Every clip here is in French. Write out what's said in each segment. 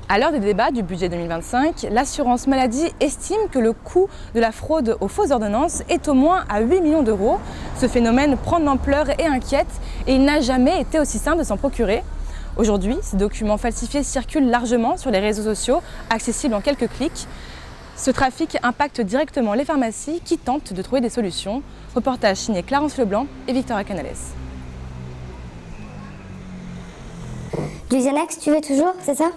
À l'heure des débats du budget 2025, l'assurance maladie estime que le coût de la fraude aux fausses ordonnances est au moins à 8 millions d'euros. Ce phénomène prend de l'ampleur et inquiète et il n'a jamais été aussi simple de s'en procurer. Aujourd'hui, ces documents falsifiés circulent largement sur les réseaux sociaux, accessibles en quelques clics. Ce trafic impacte directement les pharmacies qui tentent de trouver des solutions. Reportage signé Clarence Leblanc et Victoria Canales. Du Xanax, tu veux toujours, c'est ça ?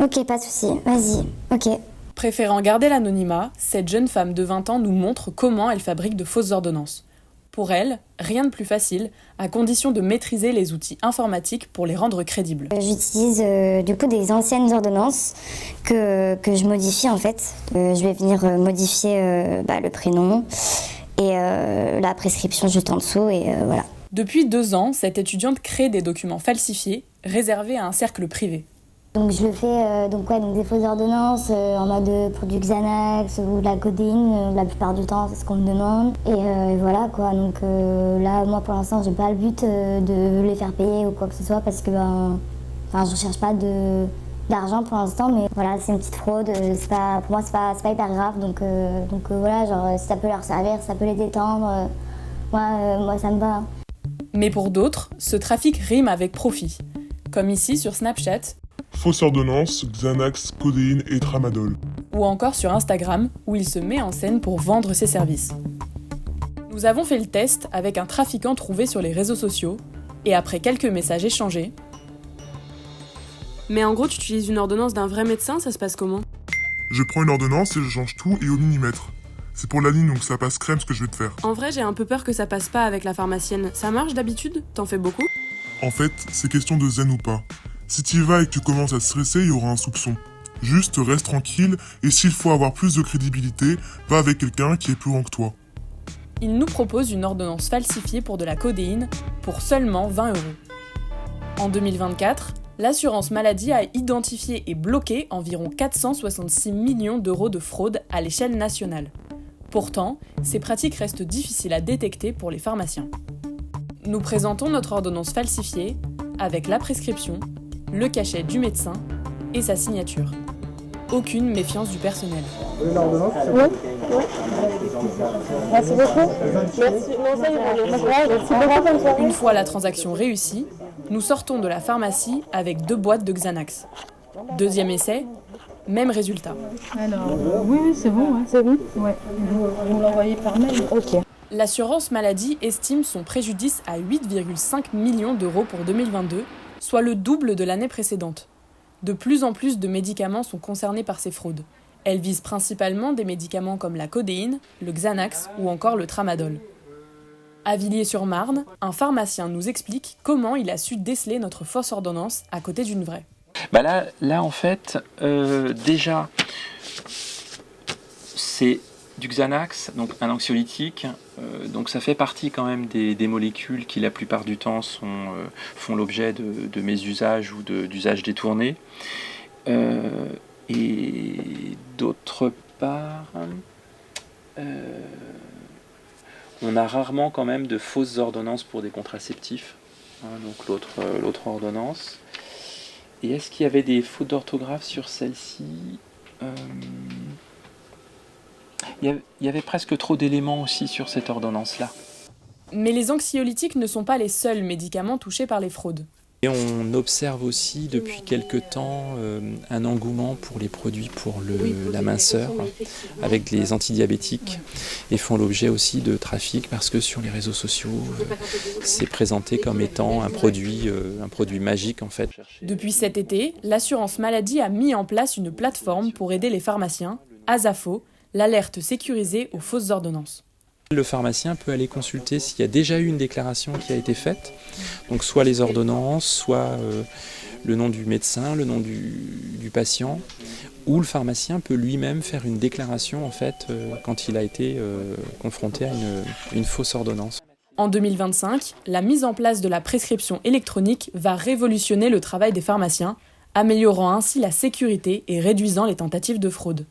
Ok, pas de souci, vas-y, ok. Préférant garder l'anonymat, cette jeune femme de 20 ans nous montre comment elle fabrique de fausses ordonnances. Pour elle, rien de plus facile, à condition de maîtriser les outils informatiques pour les rendre crédibles. J'utilise du coup des anciennes ordonnances que je modifie en fait. Je vais venir modifier le prénom et la prescription juste en dessous et voilà. Depuis 2 ans, cette étudiante crée des documents falsifiés réservés à un cercle privé. Donc je le fais donc des fausses ordonnances en mode pour du Xanax ou de la codéine, la plupart du temps c'est ce qu'on me demande. Et voilà quoi, donc là moi pour l'instant j'ai pas le but de les faire payer ou quoi que ce soit parce que je recherche pas d'argent pour l'instant, mais voilà c'est une petite fraude, pour moi c'est pas hyper grave donc voilà, genre si ça peut leur servir, ça peut les détendre, moi ça me va. Mais pour d'autres, ce trafic rime avec profit. Comme ici sur Snapchat, fausses ordonnances, Xanax, codéine et tramadol. Ou encore sur Instagram, où il se met en scène pour vendre ses services. Nous avons fait le test avec un trafiquant trouvé sur les réseaux sociaux, et après quelques messages échangés... Mais en gros, tu utilises une ordonnance d'un vrai médecin, ça se passe comment ? Je prends une ordonnance et je change tout et au millimètre. C'est pour la ligne, donc ça passe crème ce que je vais te faire. En vrai, j'ai un peu peur que ça passe pas avec la pharmacienne. Ça marche d'habitude ? T'en fais beaucoup ? En fait, c'est question de zen ou pas. Si tu y vas et que tu commences à stresser, il y aura un soupçon. Juste reste tranquille et s'il faut avoir plus de crédibilité, va avec quelqu'un qui est plus grand que toi. Il nous propose une ordonnance falsifiée pour de la codéine pour seulement 20 €. En 2024, l'assurance maladie a identifié et bloqué environ 466 millions d'euros de fraude à l'échelle nationale. Pourtant, ces pratiques restent difficiles à détecter pour les pharmaciens. Nous présentons notre ordonnance falsifiée avec la prescription, le cachet du médecin et sa signature. Aucune méfiance du personnel. L'ordonnance ? Oui. Merci beaucoup. Merci. Une fois la transaction réussie, nous sortons de la pharmacie avec 2 boîtes de Xanax. Deuxième essai, même résultat. Alors, oui, c'est bon, ouais. C'est bon ? Ouais. Vous me l'envoyez par mail ? Ok. L'assurance maladie estime son préjudice à 8,5 millions d'euros pour 2022, soit le double de l'année précédente. De plus en plus de médicaments sont concernés par ces fraudes. Elles visent principalement des médicaments comme la codéine, le Xanax ou encore le tramadol. À Villiers-sur-Marne, un pharmacien nous explique comment il a su déceler notre fausse ordonnance à côté d'une vraie. Là en fait, déjà, c'est du Xanax, donc un anxiolytique, donc ça fait partie quand même des molécules qui la plupart du temps font l'objet de mésusages ou d'usages détournés. Et d'autre part, on a rarement quand même de fausses ordonnances pour des contraceptifs, donc l'autre ordonnance. Et est-ce qu'il y avait des fautes d'orthographe sur celle-ci ? Il y avait presque trop d'éléments aussi sur cette ordonnance-là. Mais les anxiolytiques ne sont pas les seuls médicaments touchés par les fraudes. Et on observe aussi depuis quelque temps un engouement pour les produits pour la minceur, avec les antidiabétiques, et font l'objet aussi de trafic parce que sur les réseaux sociaux, c'est présenté comme étant un produit magique en fait. Depuis cet été, l'assurance maladie a mis en place une plateforme pour aider les pharmaciens, Asafo, l'alerte sécurisée aux fausses ordonnances. Le pharmacien peut aller consulter s'il y a déjà eu une déclaration qui a été faite, donc soit les ordonnances, soit le nom du médecin, le nom du patient, ou le pharmacien peut lui-même faire une déclaration en fait quand il a été confronté à une fausse ordonnance. En 2025, la mise en place de la prescription électronique va révolutionner le travail des pharmaciens, améliorant ainsi la sécurité et réduisant les tentatives de fraude.